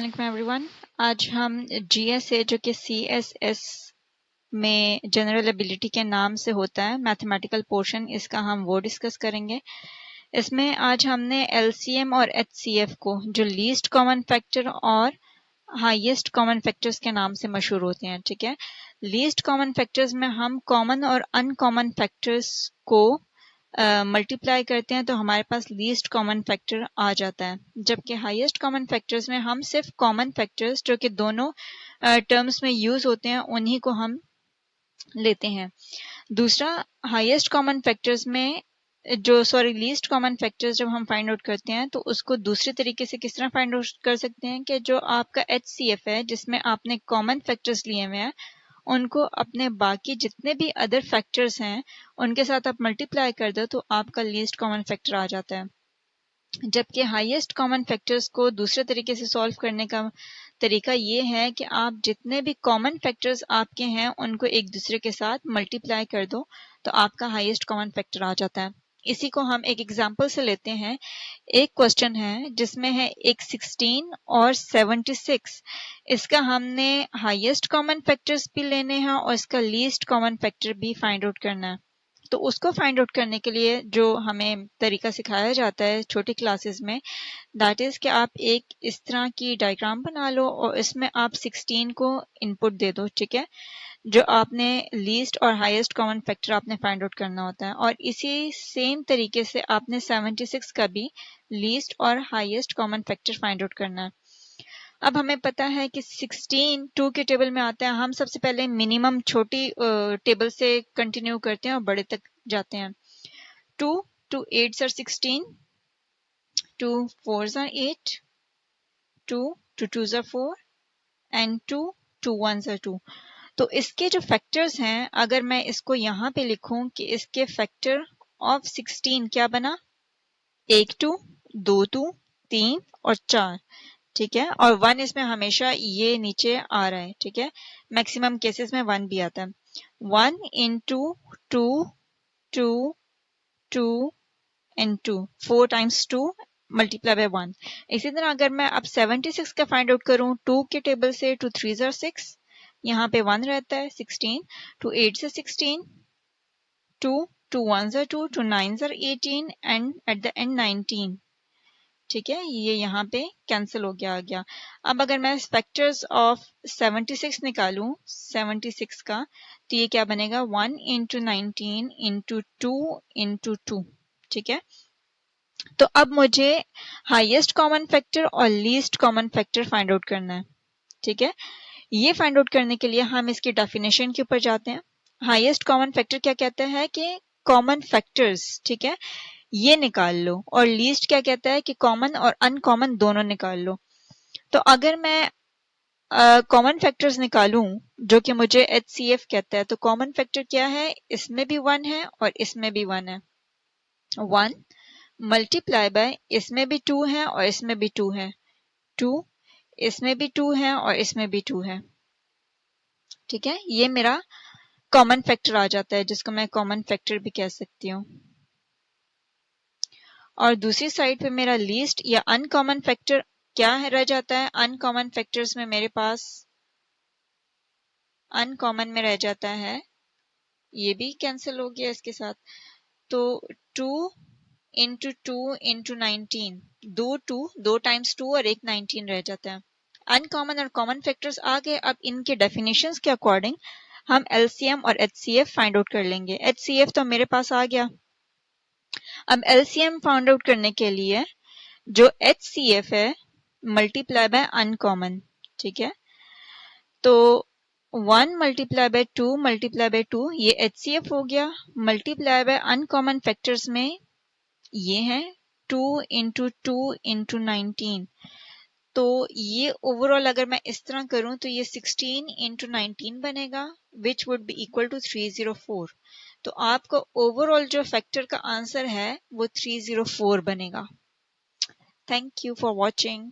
अस्सलामुअलैकुम एवरीवन। आज हम GSA जो कि CSS में जनरल एबिलिटी के नाम से होता है, मैथमेटिकल पोर्शन, इसका हम वो डिस्कस करेंगे। इसमें आज हमने LCM और HCF को, जो लीस्ट कॉमन फैक्टर और हाईएस्ट कॉमन फैक्टर्स के नाम से मशहूर होते हैं, ठीक है। लीस्ट कॉमन फैक्टर्स में हम कॉमन और अनकॉमन फैक्टर्स को मल्टीप्लाई करते हैं तो हमारे पास लीस्ट कॉमन फैक्टर आ जाता है, जबकि हाईएस्ट कॉमन फैक्टर्स में हम सिर्फ कॉमन फैक्टर्स जो कि दोनों टर्म्स में यूज होते हैं उन्हीं को हम लेते हैं। दूसरा, हाईएस्ट कॉमन फैक्टर्स में लीस्ट कॉमन फैक्टर्स जब हम फाइंड आउट करते हैं तो उसको दूसरे तरीके से किस तरह फाइंड आउट कर सकते हैं कि जो आपका HCF है जिसमें आपने कॉमन फैक्टर्स लिए हुए हैं उनको अपने बाकी जितने भी अदर फैक्टर्स हैं उनके साथ आप मल्टीप्लाई कर दो तो आपका लीस्ट कॉमन फैक्टर आ जाता है। जबकि हाईएस्ट कॉमन फैक्टर्स को दूसरे तरीके से सॉल्व करने का तरीका ये है कि आप जितने भी कॉमन फैक्टर्स आपके हैं उनको एक दूसरे के साथ मल्टीप्लाई कर दो तो आपका हाईएस्ट कॉमन फैक्टर आ जाता है। इसी को हम एक एग्जांपल से लेते हैं। एक क्वेश्चन है जिसमें है एक 16 और 76। इसका हमने हाईएस्ट कॉमन फैक्टर्स भी लेने हैं और इसका लीस्ट कॉमन फैक्टर भी फाइंड आउट करना है। तो उसको फाइंड आउट करने के लिए जो हमें तरीका सिखाया जाता है छोटी क्लासेस में, दैट इज कि आप एक इस तरह की डायग्राम बना लो और इसमें आप 16 को इनपुट दे दो, ठीक है। जो आपने लीस्ट और हाईएस्ट कॉमन फैक्टर आपने फाइंड आउट करना होता है और इसी सेम तरीके से आपने 76 का भी लीस्ट और highest common factor find out करना है। अब हमें पता है कि 16 2 के टेबल में आता है। हम सबसे पहले मिनिमम छोटी टेबल से कंटिन्यू करते हैं और बड़े तक जाते हैं। 2 2 8s are 16, 2 4s are 8, 2 2 2s are 4 and 2 2 1s are 2। तो इसके जो फैक्टर्स हैं, अगर मैं इसको यहाँ पे लिखूं कि इसके फैक्टर ऑफ 16 क्या बना, 1 2 2 2 3 और 4, ठीक है। और 1 इसमें हमेशा ये नीचे आ रहा है, ठीक है। मैक्सिमम केसेस में 1 भी आता है। 1 into 2 2 2 into 4 times 2 multiply by 1। इसी तरह अगर मैं अब 76 का फाइंड आउट करूं 2 के टेबल से, 2 3s are 6, यहाँ पे 1 रहता है 16, 2 8s are 16, 2 2 1s are 2, 2 9s are 18 and at the end 19, ठीक है। ये यहाँ पे कैंसिल हो गया, आ गया। अब अगर मैं फैक्टर्स ऑफ 76 निकालूं 76 का, तो ये क्या बनेगा, 1 into 19 into 2 into 2, ठीक है। तो अब मुझे हाईएस्ट कॉमन फैक्टर और least common factor find out करना है, ठीक है। ये फाइंड आउट करने के लिए हम इसकी डेफिनेशन के ऊपर जाते हैं। हाईएस्ट कॉमन फैक्टर क्या कहता है कि कॉमन फैक्टर्स, ठीक है, ये निकाल लो। और लीस्ट क्या कहता है कि कॉमन और अनकॉमन दोनों निकाल लो। तो अगर मैं कॉमन फैक्टर्स निकालूं जो कि मुझे HCF कहता है, तो कॉमन फैक्टर क्या है, इसमें भी 1 है और इसमें भी 1 है। 1 मल्टीप्लाई बाय इसमें भी 2 है और इसमें भी 2 है, 2 इसमें भी 2 है और इसमें भी 2 है, ठीक है। ये मेरा कॉमन फैक्टर आ जाता है जिसको मैं कॉमन फैक्टर भी कह सकती हूँ। और दूसरी साइड पे मेरा लीस्ट या अनकॉमन फैक्टर क्या है रह जाता है। अनकॉमन फैक्टर्स में मेरे पास अनकॉमन में रह जाता है, ये भी कैंसिल हो गया इसके साथ, तो 2 into 2 into 19, 2 टाइम्स 2 और एक 19 रह जाता है। अनकॉमन और कॉमन फैक्टर्स आ गए। अब इनके डेफिनेशंस के अकॉर्डिंग हम LCM और HCF फाइंड आउट कर लेंगे। HCF तो मेरे पास आ गया। अब LCM फाइंड आउट करने के लिए जो HCF है मल्टीप्लाई बाय अनकॉमन, ठीक है। तो 1 मल्टीप्लाई बाय 2 मल्टीप्लाई बाय 2 ये HCF हो गया। मल्टीप्लाई बाय अनकॉमन फैक्टर्स में ये है 2 into 2 into 19। तो ये ओवरऑल अगर मैं इस तरह करूं तो ये 16 into 19 बनेगा, which would be equal to 304। तो आपका ओवरऑल जो फैक्टर का आंसर है वो 304 बनेगा। Thank you for watching.